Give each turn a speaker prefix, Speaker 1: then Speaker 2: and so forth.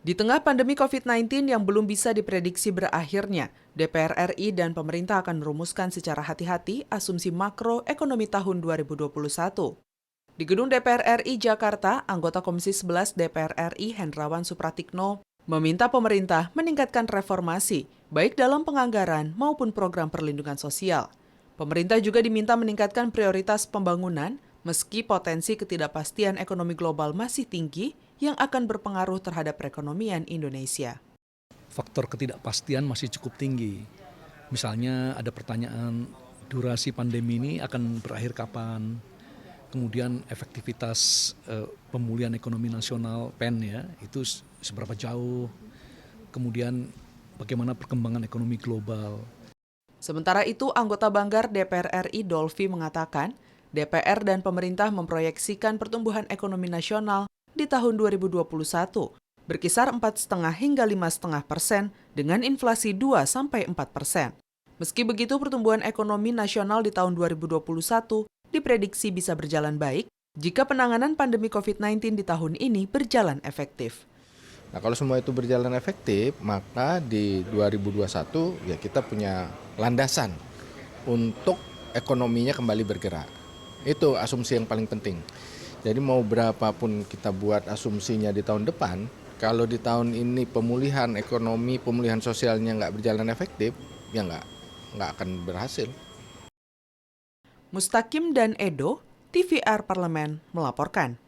Speaker 1: Di tengah pandemi COVID-19 yang belum bisa diprediksi berakhirnya, DPR RI dan pemerintah akan merumuskan secara hati-hati asumsi makro ekonomi tahun 2021. Di gedung DPR RI Jakarta, anggota Komisi 11 DPR RI Hendrawan Supratikno meminta pemerintah meningkatkan reformasi, baik dalam penganggaran maupun program perlindungan sosial. Pemerintah juga diminta meningkatkan prioritas pembangunan, meski potensi ketidakpastian ekonomi global masih tinggi yang akan berpengaruh terhadap perekonomian Indonesia.
Speaker 2: Faktor ketidakpastian masih cukup tinggi. Misalnya ada pertanyaan durasi pandemi ini akan berakhir kapan, kemudian efektivitas pemulihan ekonomi nasional PEN ya itu seberapa jauh, kemudian bagaimana perkembangan ekonomi global.
Speaker 1: Sementara itu, anggota Banggar DPR RI Dolfi mengatakan, DPR dan pemerintah memproyeksikan pertumbuhan ekonomi nasional di tahun 2021 berkisar 4,5 hingga 5,5% dengan inflasi 2-4%. Meski begitu, pertumbuhan ekonomi nasional di tahun 2021 diprediksi bisa berjalan baik jika penanganan pandemi COVID-19 di tahun ini berjalan efektif.
Speaker 3: Nah, kalau semua itu berjalan efektif, maka di 2021 ya kita punya landasan untuk ekonominya kembali bergerak. Itu asumsi yang paling penting. Jadi mau berapapun kita buat asumsinya di tahun depan, kalau di tahun ini pemulihan ekonomi, pemulihan sosialnya nggak berjalan efektif, ya nggak akan berhasil.
Speaker 1: Mustaqim dan Edo, TVR Parlemen melaporkan.